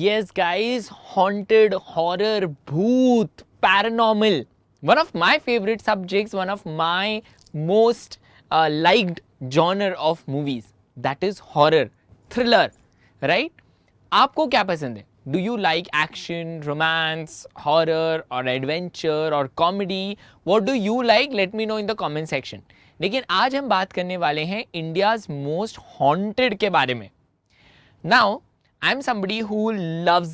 Yes, guys, haunted, horror, bhoot, paranormal. One of my favorite subjects, one of my most liked genre of movies. That is horror, thriller, right? आपको क्या पसंद है? Do you like action, romance, horror or adventure or comedy? What do you like? Let me know in the comment section. लेकिन आज हम बात करने वाले हैं इंडियाज मोस्ट हॉन्टेड के बारे में. Now, I'm somebody who loves,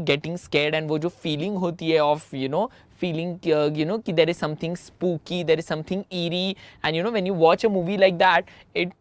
getting scared, and वो जो feeling होती है of, feeling, कि there is something spooky, there is something eerie, and when you watch a movie like that, it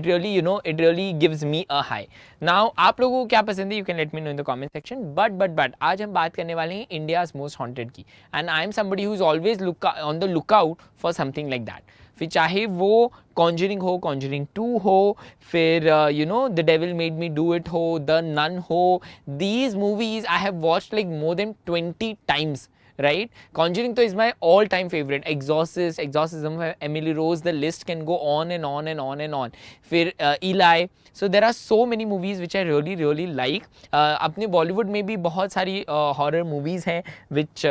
really, it really gives me a high. Now, आप लोगों को क्या पसंद है? You can let me know in the comment section. But आज हम बात करने वाले हैं India's most haunted की, and I am somebody who's always on the lookout for something like that. फिर चाहे वो कॉन्जरिंग हो, कॉन्जरिंग 2 हो, फिर the devil made me do it हो, द नन हो. These movies I have watched like more than 20 times. Right? Conjuring is my all-time favorite. Exorcism, Emily Rose, the list can go on and on and on and on. फिर Eli. So there are so many movies which I really really like. अपने Bollywood में भी बहुत सारी horror movies हैं which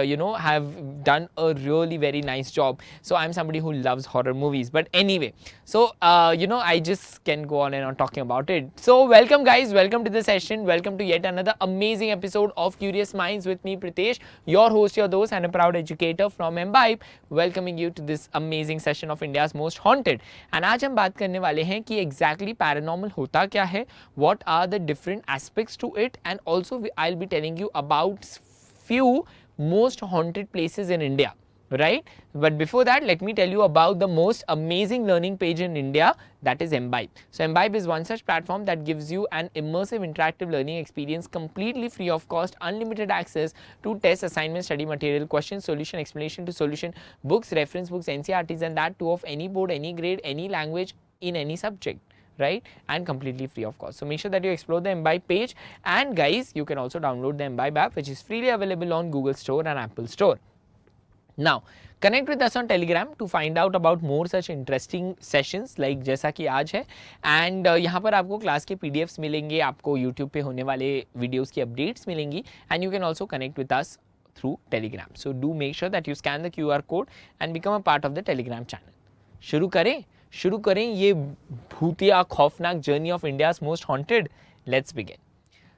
have done a really very nice job. So I'm somebody who loves horror movies. But anyway, so I just can go on and on talking about it. So welcome guys, welcome to the session, welcome to yet another amazing episode of Curious Minds with me Pritesh, your host, your host and a proud educator from Embibe, welcoming you to this amazing session of India's most haunted. And आज हम बात करने वाले हैं कि exactly paranormal होता क्या है, what are the different aspects to it, and also I'll be telling you about few most haunted places in India. Right? But before that, let me tell you about the most amazing learning page in India, that is Embibe. So Embibe is one such platform that gives you an immersive interactive learning experience completely free of cost, unlimited access to test, assignment, study material, question, solution, explanation to solution, books, reference books, NCRTs, and that too of any board, any grade, any language, in any subject. Right? And completely free of cost. So make sure that you explore the Embibe page, and guys, you can also download the Embibe app, which is freely available on Google Store and Apple Store. Now, connect with us on Telegram to find out about more such interesting sessions like जैसा कि आज है, and यहाँ पर आपको class के PDFs मिलेंगे, आपको YouTube पे होने वाले वीडियोस की अपडेट्स मिलेंगी, and you can also connect with us through Telegram. So do make sure that you scan the QR code and become a part of the Telegram channel. शुरू करें ये भूतिया खौफनाक journey of India's most haunted. Let's begin.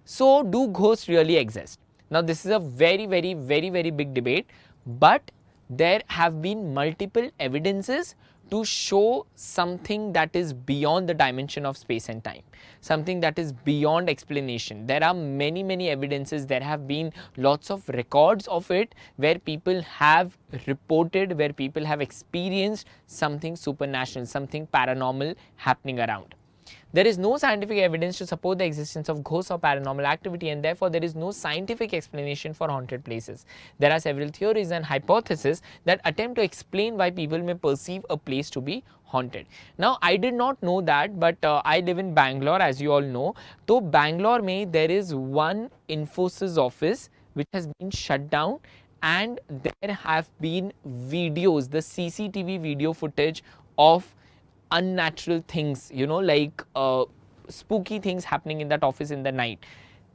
So do ghosts really exist? Now this is a very very very very big debate, but there have been multiple evidences to show something that is beyond the dimension of space and time, something that is beyond explanation. There are many evidences, there have been lots of records of it where people have reported, where people have experienced something supernatural, something paranormal happening around. There is no scientific evidence to support the existence of ghosts or paranormal activity, and therefore there is no scientific explanation for haunted places. There are several theories and hypotheses that attempt to explain why people may perceive a place to be haunted. Now, I did not know that, but I live in Bangalore, as you all know. So, Bangalore mein there is one Infosys office which has been shut down, and there have been videos, the CCTV video footage of unnatural things, like spooky things happening in that office in the night.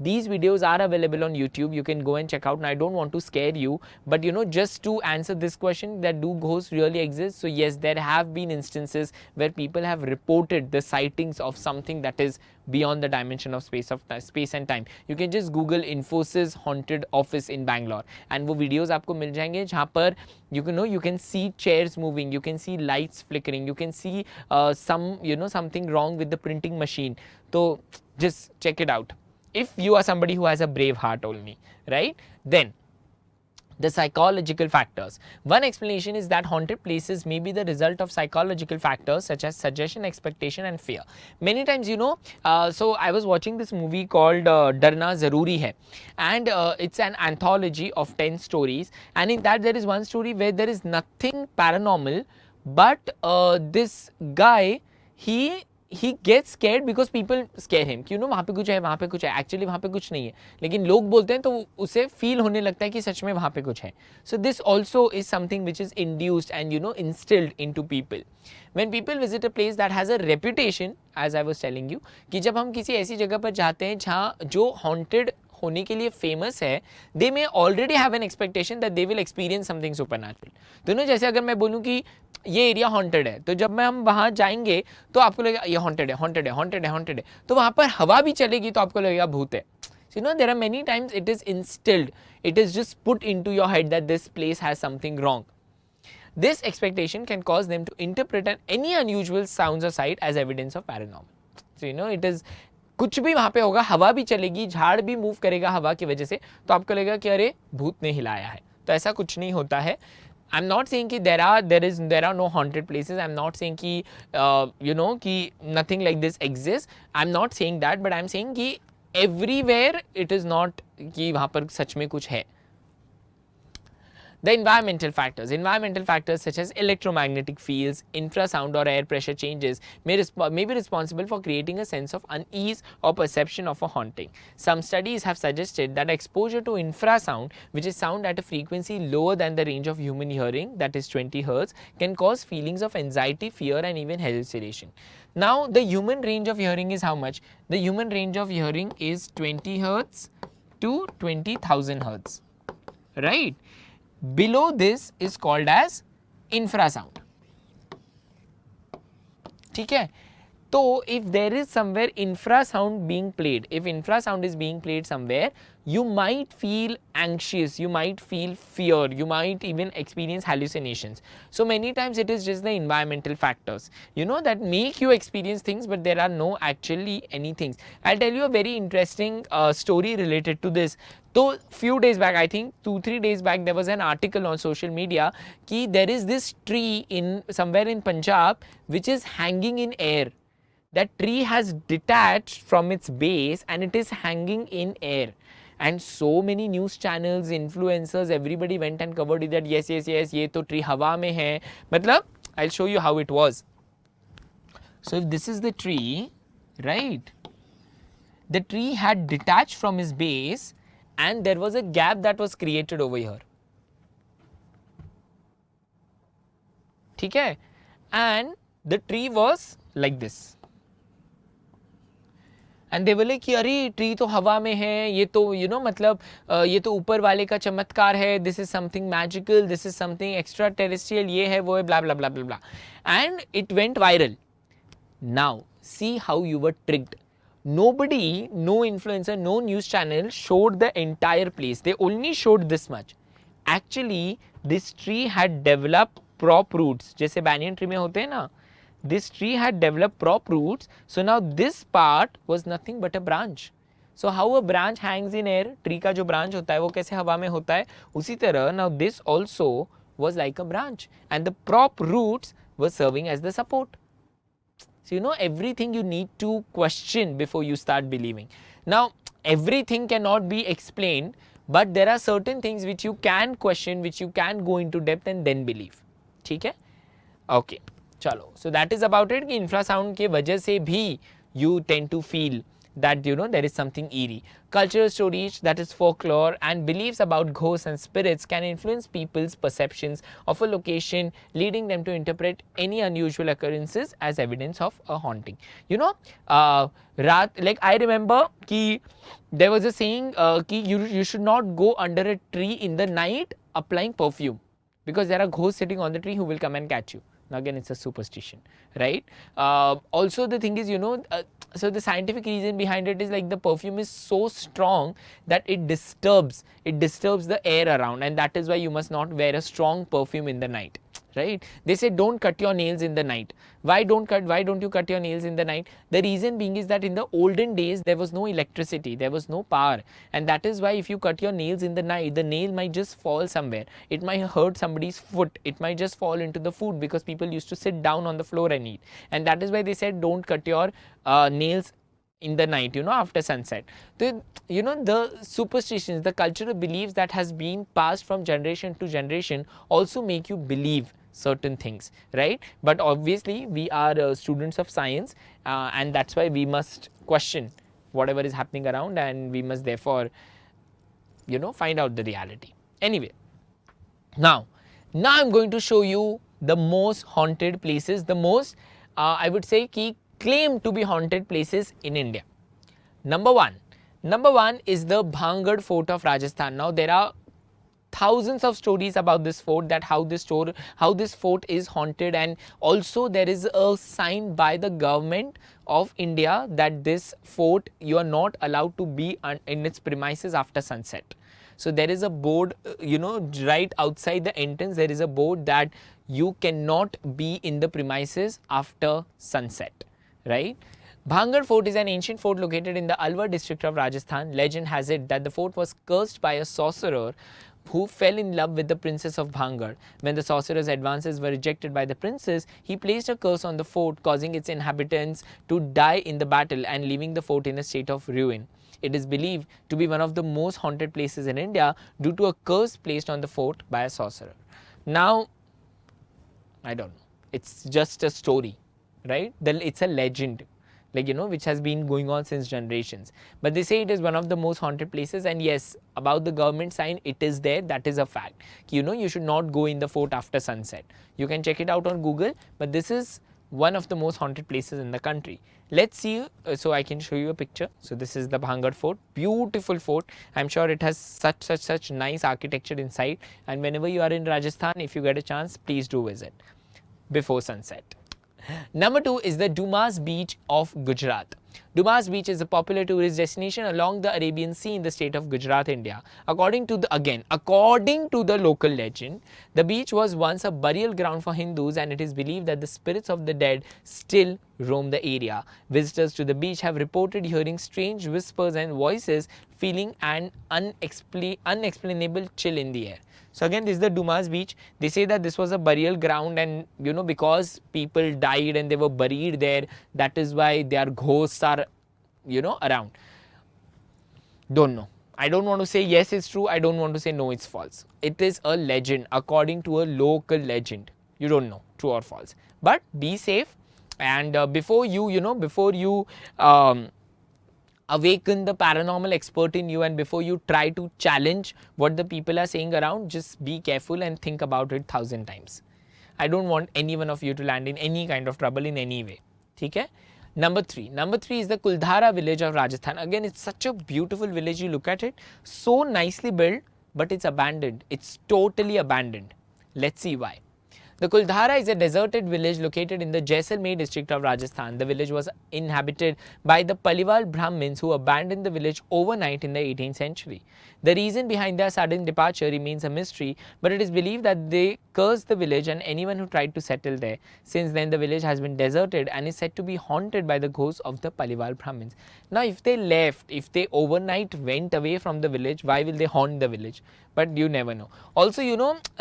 These videos are available on YouTube. You can go and check out. And I don't want to scare you, but just to answer this question, that do ghosts really exist? So yes, there have been instances where people have reported the sightings of something that is beyond the dimension of space and time. You can just Google Infosys haunted office in Bangalore, and वो videos आपको मिल जाएंगे जहाँ पर you can see chairs moving, you can see lights flickering, you can see something wrong with the printing machine. So just check it out. If you are somebody who has a brave heart only, right? Then the psychological factors. One explanation is that haunted places may be the result of psychological factors such as suggestion, expectation and fear. Many times, so I was watching this movie called Darna Zaruri Hai, and it's an anthology of 10 stories, and in that there is one story where there is nothing paranormal, but this guy, he gets scared because people scare him कि वहाँ पे कुछ है, actually वहाँ पे कुछ नहीं है, लेकिन लोग बोलते हैं तो उसे feel होने लगता है कि सच में वहाँ पे कुछ है. So this also is something which is induced and instilled into people. When people visit a place that has a reputation, as I was telling you, कि जब हम किसी ऐसी जगह पर जाते हैं जहाँ जो haunted होने के लिए फेमस है, they may already have an expectation that they will experience something supernatural. तो ना जैसे अगर मैं बोलूँ कि ये एरिया हॉन्टेड है, तो जब हम वहाँ जाएंगे तो आपको लगेगा ये हॉन्टेड है, हॉन्टेड है, हॉन्टेड है, हॉन्टेड है, तो वहाँ पर हवा भी चलेगी तो आपको लगेगा भूत है। So, there are many times it is instilled, it is just put into your head that this place has something wrong. This expectation can cause them to interpret any unusual sounds or sight as evidence of paranormal. So, it is कुछ भी वहाँ पे होगा, हवा भी चलेगी, झाड़ भी मूव करेगा हवा की वजह से, तो आपको लगेगा कि अरे भूत ने हिलाया है। तो ऐसा कुछ नहीं होता है। I'm not saying कि there are no haunted places. I'm not saying कि कि nothing like this exists. I'm not saying that, but I'm saying कि everywhere it is not कि वहाँ पर सच में कुछ है। The environmental factors such as electromagnetic fields, infrasound or air pressure changes may be responsible for creating a sense of unease or perception of a haunting. Some studies have suggested that exposure to infrasound, which is sound at a frequency lower than the range of human hearing, that is 20 Hz, can cause feelings of anxiety, fear and even hallucination. Now, the human range of hearing is how much? The human range of hearing is 20 Hz to 20,000 Hz, right? Below this is called as infrasound. ठीक है, तो if there is somewhere infrasound being played, if infrasound is being played somewhere, you might feel anxious, you might feel fear, you might even experience hallucinations. So many times it is just the environmental factors, that make you experience things, but there are no actually any things. I'll tell you a very interesting story related to this. So few days back, I think 2-3 days back, there was an article on social media कि there is this tree in somewhere in Punjab which is hanging in air. That tree has detached from its base and it is hanging in air. And so many news channels, influencers, everybody went and covered it that yes, ये तो tree हवा में है. मतलब, I'll show you how it was. So if this is the tree, right? The tree had detached from its base and there was a gap that was created over here. ठीक है? And the tree was like this. And they बोले कि अरे tree तो हवा में है, ये तो मतलब ये तो ऊपर वाले का चमत्कार है, this is something magical, this is something extra terrestrial, ये है वो है, blah blah blah blah blah, and it went viral. Now see how you were tricked. Nobody, no influencer, no news channel showed the entire place. They only showed this much. Actually, this tree had developed prop roots. जैसे banyan tree में होते हैं ना, this tree had developed prop roots. So now this part was nothing but a branch. So how a branch hangs in air, tree का जो branch होता है वो कैसे हवा में होता है, उसी तरह now this also was like a branch and the prop roots were serving as the support. So everything you need to question before you start believing. Now everything cannot be explained, but there are certain things which you can question, which you can go into depth and then believe. ठीक है? Okay. चलो, so that is about it कि infrasound के वजह से भी you tend to feel that there is something eerie. Cultural stories, that is folklore and beliefs about ghosts and spirits can influence people's perceptions of a location, leading them to interpret any unusual occurrences as evidence of a haunting. Like I remember कि there was a saying कि you should not go under a tree in the night applying perfume because there are ghosts sitting on the tree who will come and catch you. Now again, it's a superstition, right? Also the thing is, so the scientific reason behind it is like the perfume is so strong that it disturbs the air around, and that is why you must not wear a strong perfume in the night, right? They say don't cut your nails in the night. Why don't you cut your nails in the night? The reason being is that in the olden days there was no electricity, there was no power, and that is why if you cut your nails in the night, the nail might just fall somewhere. It might hurt somebody's foot, it might just fall into the food because people used to sit down on the floor and eat, and that is why they said don't cut your nails in the night, after sunset. The superstitions, the cultural beliefs that has been passed from generation to generation also make you believe certain things, right? But obviously we are students of science and that's why we must question whatever is happening around, and we must therefore find out the reality. Anyway, now I'm going to show you the most haunted places, the most I would say key claim to be haunted places in India. Number 1, Number 1 is the Bhangar Fort of Rajasthan. Now there are thousands of stories about this fort, that how this fort is haunted, and also there is a sign by the government of India that this fort, you are not allowed to be in its premises after sunset. So there is a board, right outside the entrance there is a board that you cannot be in the premises after sunset, right? Bhangar Fort is an ancient fort located in the Alwar district of Rajasthan. Legend has it that the fort was cursed by a sorcerer who fell in love with the princess of Bhangar. When the sorcerer's advances were rejected by the princess, he placed a curse on the fort, causing its inhabitants to die in the battle and leaving the fort in a state of ruin. It is believed to be one of the most haunted places in India due to a curse placed on the fort by a sorcerer. Now, I don't know. It's just a story, right? It's a legend, which has been going on since generations. But they say it is one of the most haunted places. And yes, about the government sign, it is there. That is a fact. You should not go in the fort after sunset. You can check it out on Google. But this is one of the most haunted places in the country. Let's see. So I can show you a picture. So this is the Bhangar Fort. Beautiful fort. I'm sure it has such nice architecture inside. And whenever you are in Rajasthan, if you get a chance, please do visit before sunset. Number 2 is the Dumas Beach of Gujarat. Dumas Beach is a popular tourist destination along the Arabian Sea in the state of Gujarat, India. According to the local legend, the beach was once a burial ground for Hindus, and it is believed that the spirits of the dead still roam the area. Visitors to the beach have reported hearing strange whispers and voices, feeling an unexplainable chill in the air. So again, this is the Dumas Beach. They say that this was a burial ground, and because people died and they were buried there, that is why their ghosts are around. Don't know. I don't want to say yes it's true. I don't want to say no it's false. It is a legend according to a local legend. You don't know true or false. But be safe, and before you awaken the paranormal expert in you, and before you try to challenge what the people are saying around, just be careful and think about it 1,000 times. I don't want any one of you to land in any kind of trouble in any way. Okay? Number 3 is the Kuldhara village of Rajasthan. Again, it's such a beautiful village. You look at it, so nicely built, but it's abandoned. It's totally abandoned. Let's see why. The Kuldhara is a deserted village located in the Jaisalmer district of Rajasthan. The village was inhabited by the Paliwal Brahmins, who abandoned the village overnight in the 18th century. The reason behind their sudden departure remains a mystery, but it is believed that they cursed the village and anyone who tried to settle there. Since then, the village has been deserted and is said to be haunted by the ghosts of the Paliwal Brahmins. Now, if they overnight went away from the village, why will they haunt the village? But you never know. Also,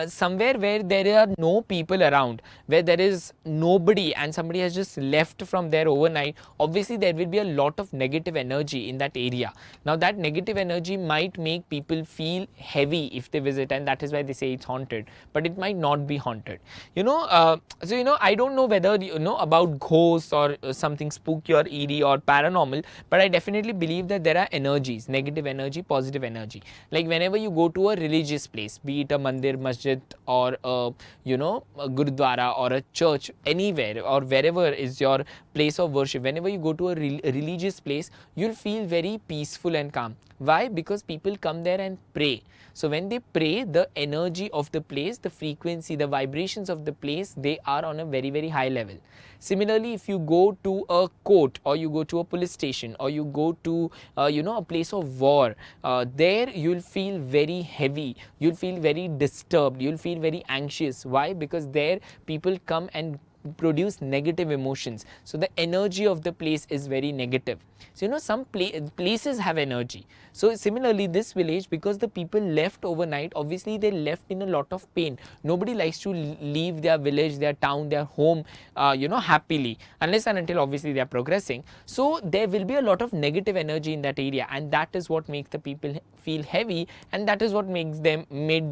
somewhere where there are no people around, where there is nobody and somebody has just left from there overnight, obviously there will be a lot of negative energy in that area. Now, that negative energy might make people feel heavy if they visit, and that is why they say it's haunted. But it might not be haunted. I don't know whether about ghosts or something spooky or eerie or paranormal, but I definitely believe that there are energies, negative energy, positive energy. Like whenever you go to a religious place, be it a mandir, masjid, or a gurudwara or a church, anywhere or wherever is your place of worship, whenever you go to a religious place, you'll feel very peaceful and calm. Why? Because people come there and pray. So when they pray, the energy of the place, the frequency, the vibrations of the place, they are on a very, very high level. Similarly, if you go to a court, or you go to a police station, or you go to a place of war, there you'll feel very heavy, you'll feel very disturbed, you'll feel very anxious. Why? Because there people come and produce negative emotions. So the energy of the place is very negative. So some places have energy. So similarly, this village, because the people left overnight, obviously they left in a lot of pain. Nobody likes to leave their village, their town, their home happily, unless and until obviously they are progressing. So there will be a lot of negative energy in that area, and that is what makes the people feel heavy, and that is what made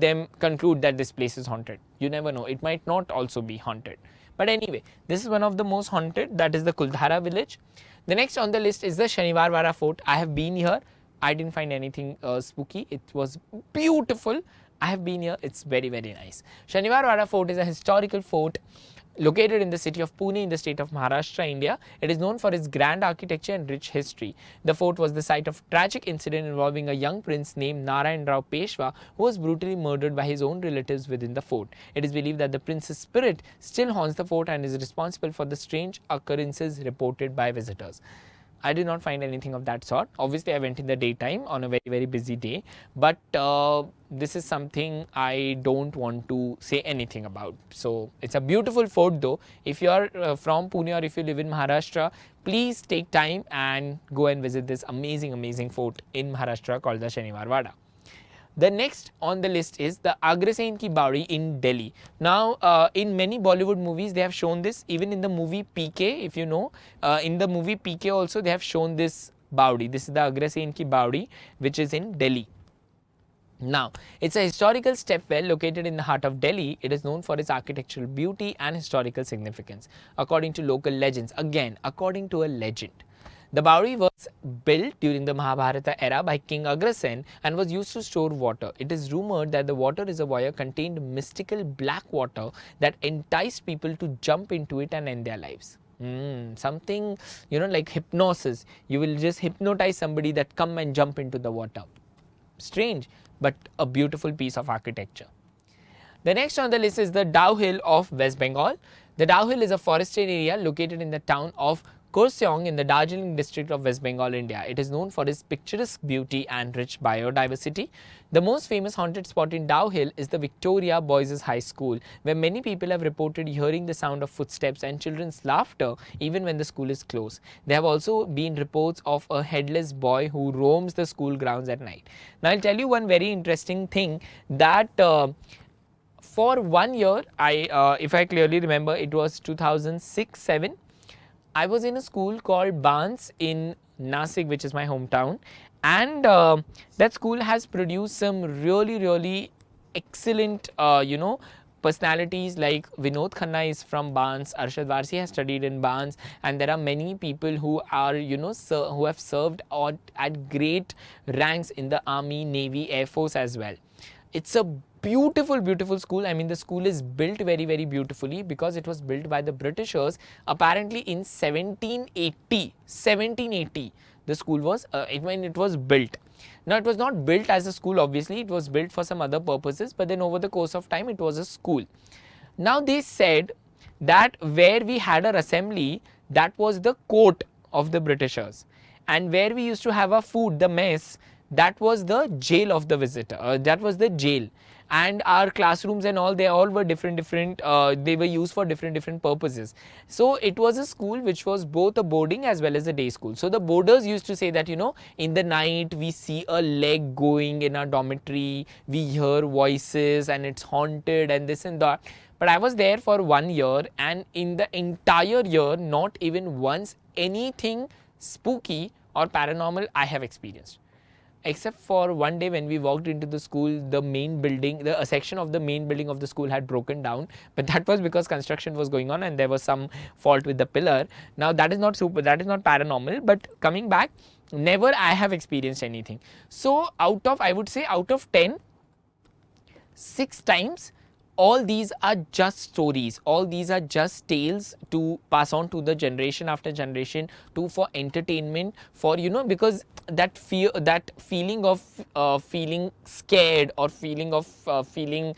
them conclude that this place is haunted. You never know, it might not also be haunted. But anyway, this is one of the most haunted, that is the Kuldhara village. The next on the list is the Shaniwarwara Fort. I have been here. I didn't find anything spooky. It was beautiful. I have been here. It's very, very nice. Shaniwarwara Fort is a historical fort Located in the city of Pune in the state of Maharashtra, India, it is known for its grand architecture and rich history. The fort was the site of a tragic incident involving a young prince named Narayan Rao Peshwa who was brutally murdered by his own relatives within the fort. It is believed that the prince's spirit still haunts the fort and is responsible for the strange occurrences reported by visitors. I did not find anything of that sort. Obviously, I went in the daytime on a very busy day, but this is something I don't want to say anything about. So it's a beautiful fort though. If you are from Pune or if you live in Maharashtra, please take time and go and visit this amazing fort in Maharashtra called the Shaniwar Wada. The next on the list is the Agrasen Ki Baudi in Delhi. Now, in many Bollywood movies, they have shown this. Even in the movie PK, if you know, in the movie PK also, they have shown this Baudi. This is the Agrasen Ki Baudi, which is in Delhi. Now, it's a historical stepwell located in the heart of Delhi. It is known for its architectural beauty and historical significance. According to local legends, again, according to a legend, the Baudi was built during the Mahabharata era by King Agrasen and was used to store water. It is rumored that the water reservoir contained mystical black water that enticed people to jump into it and end their lives. Something, like hypnosis. You will just hypnotize somebody that come and jump into the water. Strange, but a beautiful piece of architecture. The next on the list is the Dao Hill of West Bengal. The Dao Hill is a forested area located in the town of Kurseong in the Darjeeling district of West Bengal, India. It is known for its picturesque beauty and rich biodiversity. The most famous haunted spot in Dao Hill is the Victoria Boys' High School, where many people have reported hearing the sound of footsteps and children's laughter even when the school is closed. There have also been reports of a headless boy who roams the school grounds at night. Now, I'll tell you one very interesting thing that for 1 year, if I clearly remember, it was 2006-07. I was in a school called Bans in Nasik, which is my hometown, and that school has produced some really excellent, personalities like Vinod Khanna is from Bans, Arshad Varsi has studied in Bans, and there are many people who are, who have served at great ranks in the Army, Navy, Air Force as well. It's a beautiful school. I mean, the school is built very beautifully because it was built by the Britishers apparently in 1780. The school was when it was built. Now, it was not built as a school, obviously. It was built for some other purposes, but then over the course of time, it was a school. Now, they said that where we had our assembly, that was the court of the Britishers, and where we used to have our food, the mess, that was the jail of the visitor. That was the jail. And our classrooms and all, they all were different, they were used for different purposes. So it was a school which was both a boarding as well as a day school. So the boarders used to say that, in the night we see a leg going in our dormitory, we hear voices and it's haunted and this and that. But I was there for 1 year, and in the entire year, not even once anything spooky or paranormal I have experienced. Except for one day when we walked into the school, the main building, a section of the main building of the school had broken down, but that was because construction was going on and there was some fault with the pillar. Now, that is not paranormal, but coming back, never I have experienced anything. So, I would say out of 10, 6 times, all these are just stories, all these are just tales to pass on to the generation after generation, for entertainment, for because that feeling of feeling scared or feeling of feeling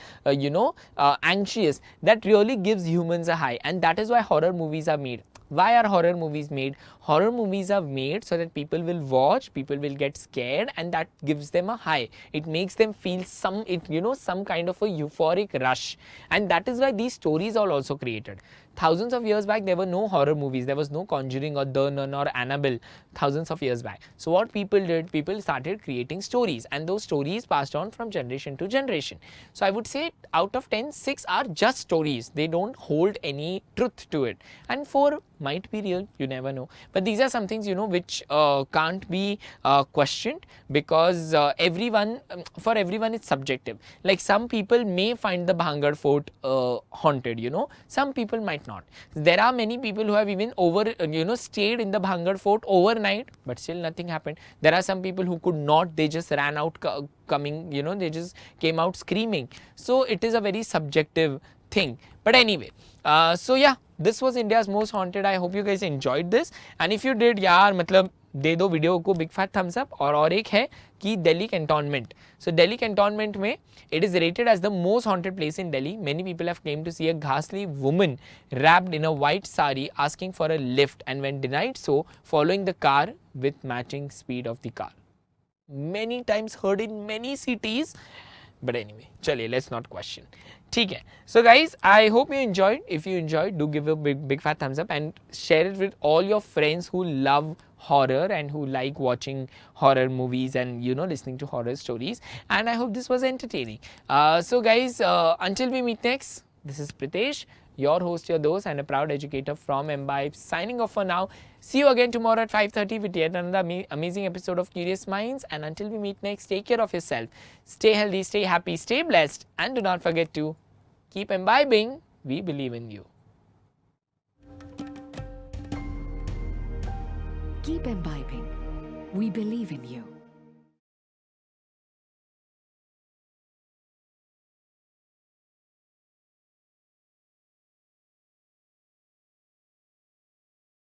anxious, that really gives humans a high, and that is why horror movies are made. Why are horror movies made? Horror movies are made so that people will watch, people will get scared, and that gives them a high. It makes them feel some kind of a euphoric rush, and that is why these stories are also created. Thousands of years back, there were no horror movies. There was no Conjuring or The Nun or Annabelle thousands of years back. So what people did, people started creating stories, and those stories passed on from generation to generation. So I would say out of 10, 6 are just stories. They don't hold any truth to it. And 4 might be real, you never know. But these are some things, which can't be questioned, because for everyone it's subjective. Like some people may find the Bhangar Fort haunted, some people might not. There are many people who have even stayed in the Bhangar Fort overnight, but still nothing happened. There are some people who could not, they just ran out coming, they just came out screaming. So it is a very subjective thing. But anyway, so yeah, this was India's most haunted. I hope you guys enjoyed this, and if you did, यार मतलब दे दो video को big fat Thums up. और एक है कि Delhi cantonment. सो Delhi cantonment में it is rated as the most haunted place in Delhi. Many people have claimed to see a ghastly woman wrapped in a white sari asking for a lift, and when denied so, following the car with matching speed of the car. Many times heard in many cities. But anyway, chaliye, let's not question. ठीक है. So guys, I hope you enjoyed. If you enjoyed, do give a big fat thumbs up and share it with all your friends who love horror and who like watching horror movies and, you know, listening to horror stories. And I hope this was entertaining. So guys, until we meet next, this is Pritesh, your host, your dose, and a proud educator from Embibe, signing off for now. See you again tomorrow at 5:30 with yet another amazing episode of Curious Minds. And until we meet next, take care of yourself. Stay healthy, stay happy, stay blessed, and do not forget to keep imbibing. We believe in you. Keep imbibing. We believe in you.